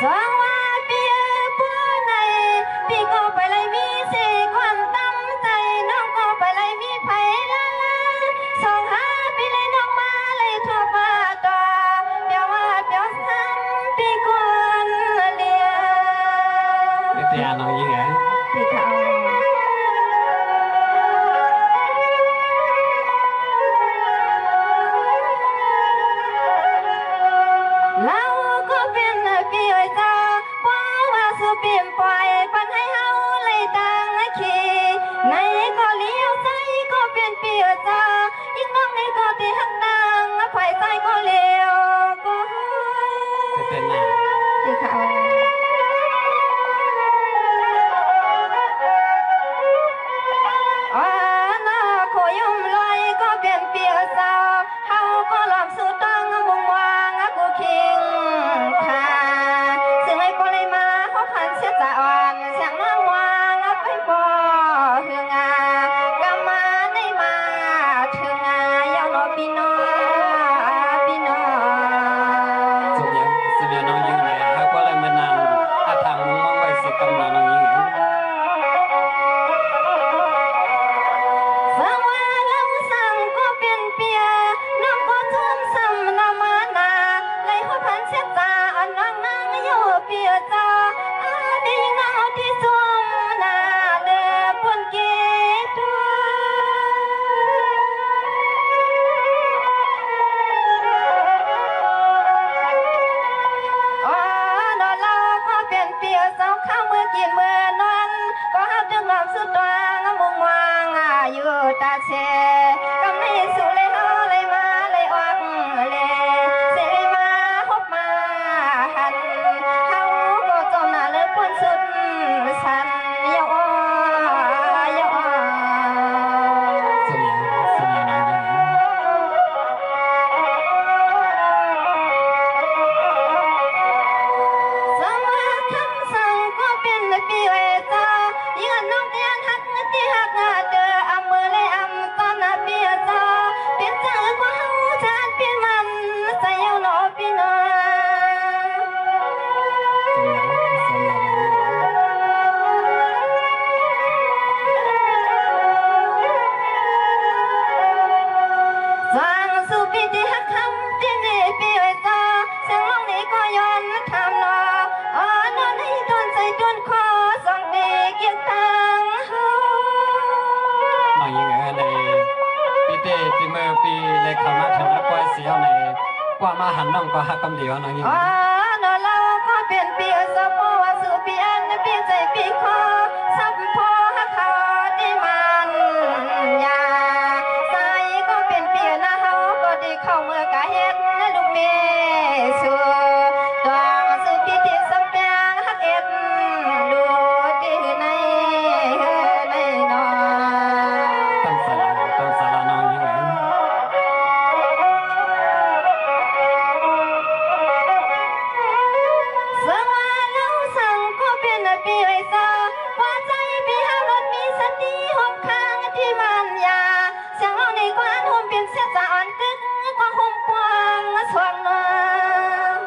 Soang hoa bia bữa này vì cô phải lấy mi sẽ quan tâm tayน้องก็ไปlấy mi phải la la soang ha bi lấyน้องมาlấyทั่วป่าต่อเปียวว่าเปียวซ้ำปีกวนเลียเตียน้องยิงไงปีเขาเราก็เป็นปีเอ๋ยจ้าว่าว่าสุเปลี่ยนปล่อยปันให้เฮาเลยต่างขี่ในก็เลี้ยวใจก็เป็นปีเอ๋ยจ้ายิ่งน้องในก็ที่หักต่างฝ่ายใจก็เลี้ยวก็เป็นหน้าที่เขาอ๋อน่าขยุ่มลอยก็เป็นปีเอ๋ยจ้าเฮาก็หลอมสู่ต้องมุงวางกูคิงค่ะซึ่งไอ้ปริมาเขาพันเสียจะอ่อนเสียงน้ำวางไปบ่เฮืองากำมาในมาถึงยาวโนปีนอปีนอสุดยอดน้องยิงไงเขาก็เลยมานำอาทางมุงมองไว้สิกำลังน้องยิงไงสังว่าเราสั่งก็เป็นเปียน้องก็ทุ่มซ้ำน้ำมานาเลยเขาพันเสียจะอ่อนน้องนางอยู่เปียจ้าดีน้องที่ซุ่มนาเลือปนเกตัว อ๋อนอนเราก็เป็นเปียเสาข้าวเมื่อกินเมื่อนอนก็ห้ามจึงหลับสุดตัวมุงวางอยู่ตาเชก็ไม่สู้เลยเฮาเลยมาเลยออกเลยเสเลยมาพบมาหันเฮาก็จมหน้าเลยพ้นสุดสันยาวสุดยอดน้องยิงไงสังว่าคำสั่งก็เป็นปีเวตายิ่งน้องเตียนหักที่หักเจออำมือเลยอำตอนนาปีตาเป็นจังก็เฮาจานเป็นมันใจยาวหนอปีนอสังสุปีที่หักคำที่นี่ปีเวตาเสียงร้องนี้ก็ย้อนทำนออ๋อนอนให้โดนใจโดนคอสองเด็กเกี่ยวตังเฮา น้องยิงไงในปีเตจิเมื่อปีเลยเข้ามาถึงแล้วปล่อยเสียวในกว่ามาหันน้องก็หักกำเดียวน้องยิงอ๋อนอเราก็เป็นปีสะโพว่าสู่ปีอันปีใจปีคอสับพอหักคอที่มันยาใส่ก็เป็นปีนะเฮาก็ได้เข้าเมื่อกะเฮ็ดลูกเมสู่ตัวสู่ปีที่สำแปงหักเอ็ดดูที่ในนอ ต้นสาราน้องยิงไงสังว่าเราสั่งก็เป็นปีไว้ซะว่าใจปีห้ามรถมีสติหกข้างที่มันยาเสียงเราในกวานห่มเปลี่ยนเสียจะอ่อนกึกกว่าห่มกวางสว่างนว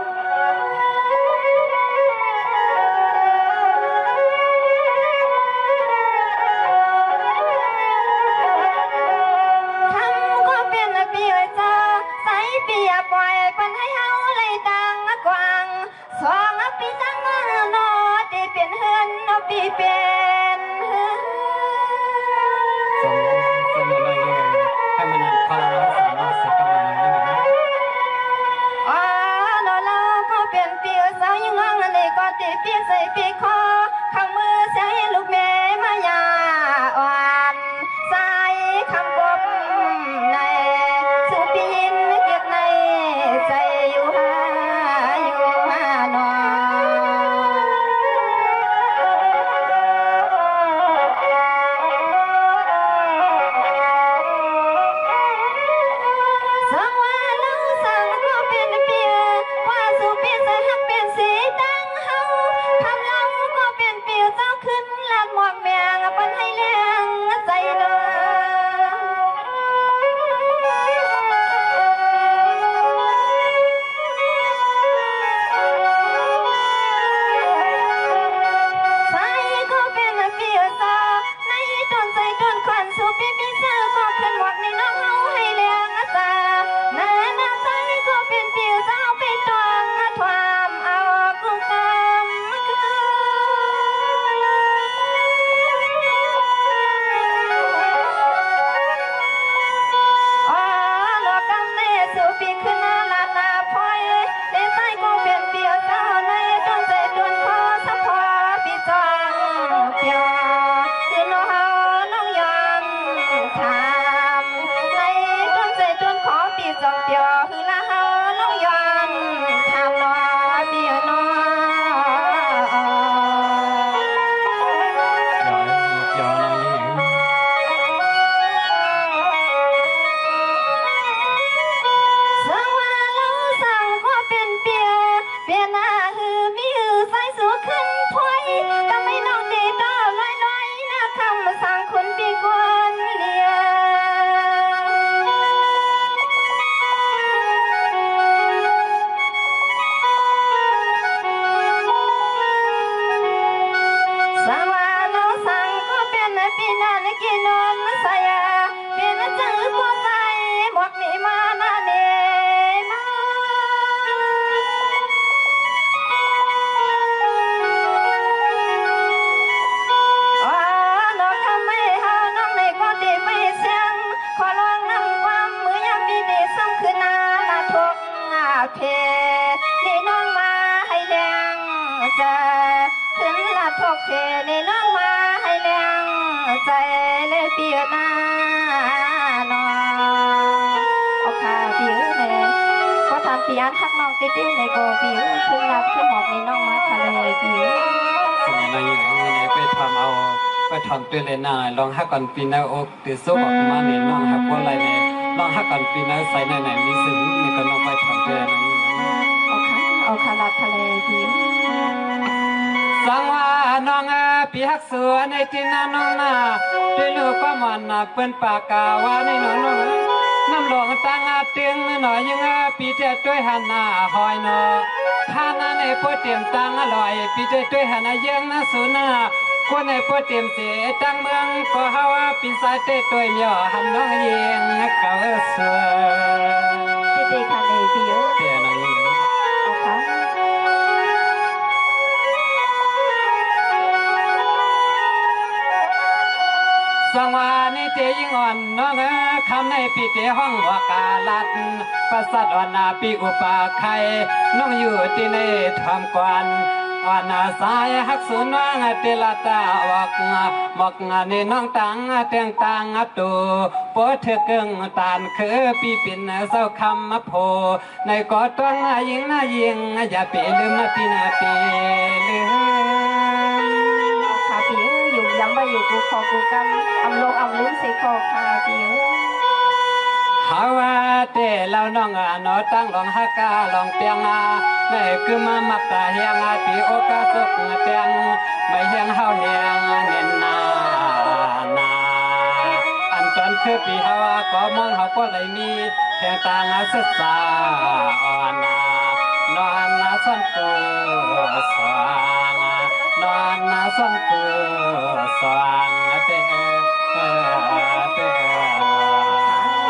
คำก็เป็นปีไว้ซะใส่ปีอย่าปล่อยปันให้เฮาเลยดังกวางสองปีตั้งนอที่เป็นเฮือนนอปีเป็นเฮือน สมน้องยิงไงให้มันคอสามารถสิกำลังน้องยิงไงอ๋อนอเราก็เป็นปีสาวยิ่งงองเลยก็ตีปีใส่ปีคอคำมือเสียให้ลูกแม่มายาอ่อนใส่คำกบในสุปีนเก็บในใจอยู่หานอสังว่าเราสั่งก็เป็นเปียว่าสุปีใส่หักเป็นสีดังเฮาคำเราก็ จะขึ้นละทกเทในน้องมาให้แรงใจเลยเปียหน้านอเอาขาผิวเนี่ยก็ทำปีอันทักน้องติดในโกผิวขึ้นรับขึ้นหมอกในน้องมาทะเลผิว สิ่งนั้นอย่างนี้ไปทำเอาไปทำตัวเลยนะลองหักก่อนปีนเอาอกติดโซ่บอกมาเนี่ยน้องหักว่าอะไรเนี่ยลองหักก่อนปีนเอาใส่ในไหนมีสิ่งนี้ก็น้องไปทำตัวนั้น เอาขาลาทะเลผิว สังว่าน้องปีหักสัวในที่น้องนาด้วยลูกก็มันเป็นปากกาว่าในน้องน้ำหลวงตั้งเตียงหน่อยยังปีเจด้วยหันหน้าหอยนอพานาในพวดเตรียมตั้งอร่อยปีเจด้วยหันยังนะสุนาคนในพวดเตรียมเสียตั้งเมืองก็เฮาปีสายเตะตัวเหมียวหันน้องยังเก่าสัว ที่ตีทะเลผิว เตียนอะไร เอาขา สังวานิเจยิงอ่อนน้องคำในปีเตห้องว่ากาลัดประสัดอ่อนนาปีอุปาไข่น้องอยู่ที่ในทำกวนอ่อนนาสายหักสุนว่างเตลตาวักหมอกในน้องตังเตียงตังตูโปเธอเกิงตานคือปีปินเศร้าคำมาโพในกอดตัวยิงยิงอย่าเปลืมปีนาปีลืม ขาผิวอยู่ยังไม่อยู่กูคอกูกำอำโลกอำลุ้นใส่คอขาผิว ฮาวาเตเราน้องนอตั้งลองฮักกาลองเปียงไม่คือมามักตาเฮียงปีโอกาสกเปียงไม่เฮียงเฮาเนียงเนินนาอันตอนคือปีฮาวาก็มองเฮาก็เลยมีแทงตางศึกษาอ่อนนอนนาสันตูสว่างนอนนาสันตูสว่างเตเต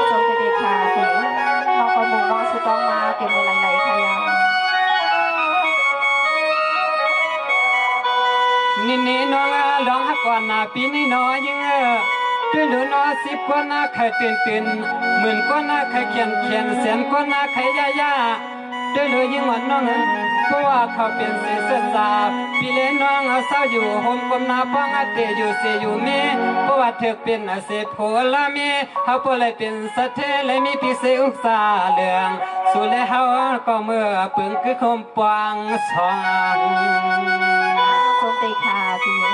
โจมตีขาผิวน้องก็มุงมองสุดต้องมาเต็มเลยไหลๆขยาว นี่น้องลองหักก่อนปีนี้น้อยยังด้วยหนูน้อ10กว่าใครตื่นหมื่นกว่าใครเขียนแสนกว่าใครย่าด้วยหนูยิ่งวันน้องเพราะว่าเขาเป็นเสียสาปีเลน้องเศร้าอยู่โฮมกนาป้องเตอยู่เสียอยู่เมเพราะว่าเธอเป็นเสพโพลาเมเขาปเลยเป็นสะเทเลยมีปีเสอุกษาเลืองสู่เลยเขาก็เมื่อปึงคือคมปวงสอง โจมตีขาผิว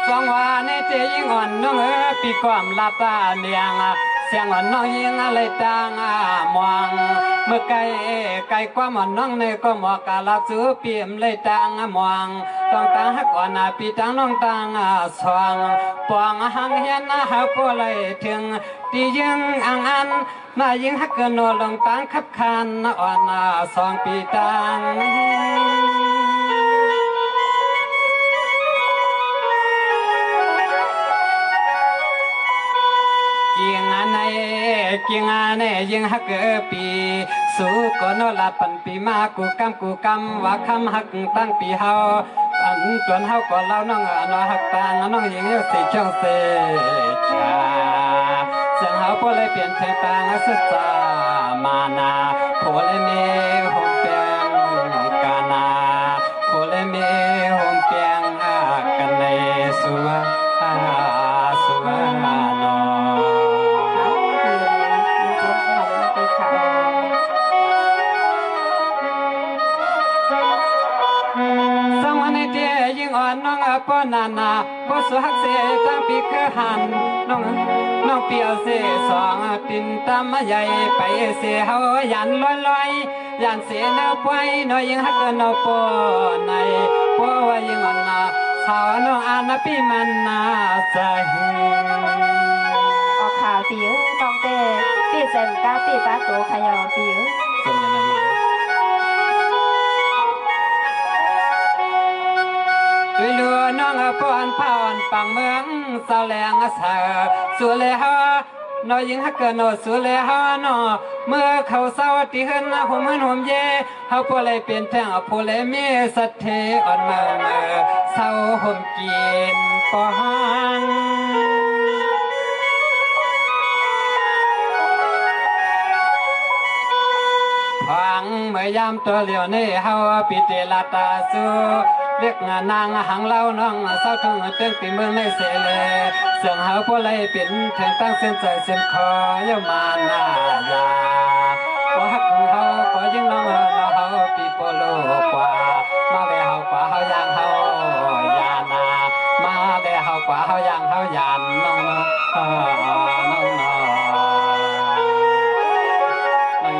สองว่าในเจยิงอ่อนน้องปีความลาตาเลียงเสียงอ่อนน้องยิงอะไรต่างมองเมื่อไกลความอ่อนน้องในก็หมอกาลาสูเปี่ยมเลยต่างมองต้องต่างหักอ่อนปีต่างน้องต่างสว่างปองหังเฮียนหาปเลยถึงตียิงอันมายิงหักเกินนลงต่างขับคันอ่อนสองปีต่าง กิงานยิงฮักปีสู้ก็นลาปันปีมากูกำว่าคำฮักตั้งปีเฮาอันตวนเฮาก็เล่าน้องนอฮักตังน้องยิงสิช่องเสจาเสียงเฮาพอเลยเปลี่ยนแทงตังศึกษามานาพอเลยมีหงเปียงกานาพอเลยมีหงเปียงกันในสัวสัวนอ สังวันในเดียยิงอ่อนน้องป้อนานาป้อสุหักเสตั้งปีคือหันน้องเปียวเสสองปินตามใหญ่ไปเสเฮายันลอยยันเสแนวไปน้อยยิงฮักนอป้อในป้อว่ายิงอ่อนนาสาวน้องอานาปีมันนาใจออกข่าวผิวน้องเต้ปีเซมก้าปีป้าตัวขยอผิว สมยังไงด้วยลัวน้องป้อนผ่อนปังเมืองสาวแรงสาสู่เลยฮะน้อยยิงฮักเกินโนสู่เลยฮะนอเมื่อเขาเศร้าที่เฮินหุ่มหุ่มเย่เฮาพอเลยเปลี่ยนแทงพอเลยมีสัตเทอ่อนเมื่อเศร้าห่มกินปอง หวังเมื่อยามตัวเหลียวในเฮาปิติลาตาสูเรียกงานนางหังเล่าน้องเศร้าถึงเต้นตีเมืองในเสเลเสียงเฮาผู้ไรเป็นแทงตั้งเส้นใจเส้นคอยมาหน้ายาก็ฮักเฮาก็ยิ่งน้องเฮาปีโปโลกว่ามาเวเฮากว่าเฮายางเฮายานามาเวเฮากว่าเฮายางเฮายานน้องน้อง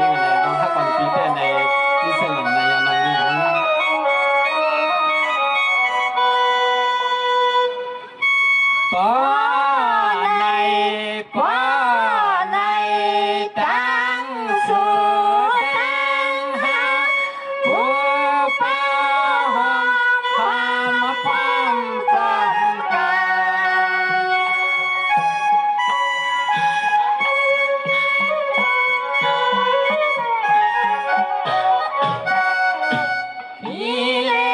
ยิ่งในน้องฮักก่อนปีแต่ในนี่เส้นหนึ่งในน้องยิ่งป้อในป้อในตั้งสุดตั้งหาผู้ป้าหอมความฝันกันพี่เล่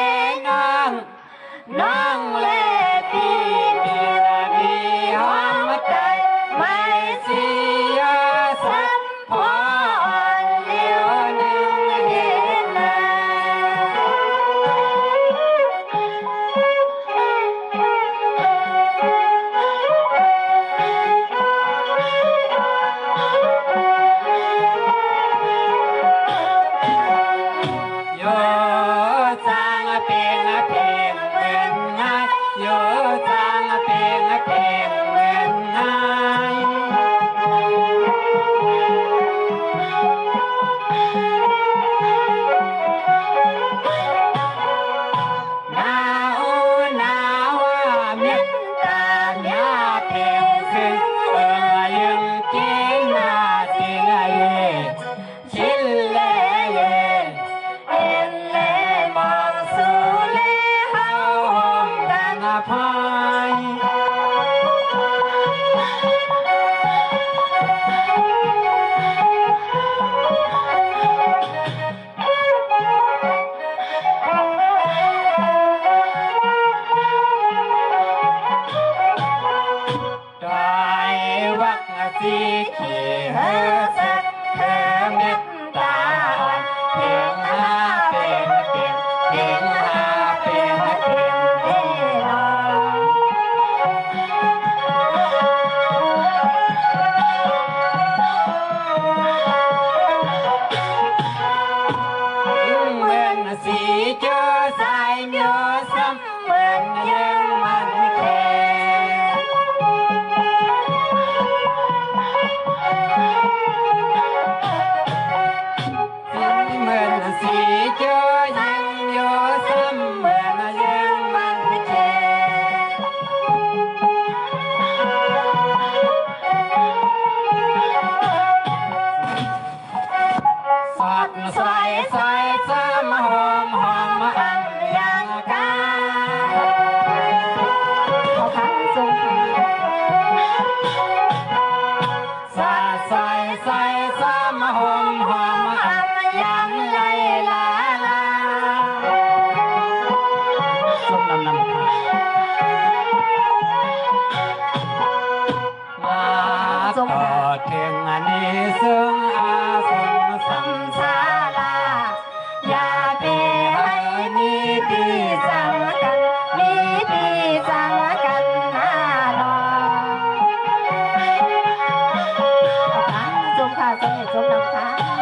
น้องเล่พี่มีนาดีหอมใจไม่เสียสักพอเดียวหนึ่งเห็นหน้าโยจางเป็นเพลงเหมือนง่ายโยจางเป็นเพลงเหมือนง่ายหนาวหนาวเมียนตาเมียเพลงซึ่งยังกินนาสิลาเยชิลเลเยเอ็นเลมองสู่เลเฮาหอมกันพายดอยวักสีขี้เหือสักเธอเม็ดตาเพียงหาเป็นเพียงเพียงหาเป็นเพียงเด้อเหมือนสีเจอสายเนื้อซ้ำเหมือนยังมันแค่เหมือนสีเจอยังโยซ้ำเหมือนยังมันแค่สอดใส่ซ้ำหอมอันยังกันเขาค้างทรงสอดใส่ซ้ำหอมอันยังไลลาลาส้มนำค่ะมาต่อถึงอันนี้ซึ่งอาสมสัมสาลาอย่าไปให้มีปีสังกันมีปีสังกันหน้าดอก เขาค้างทรงค่ะสมเหตุสมนำค่ะ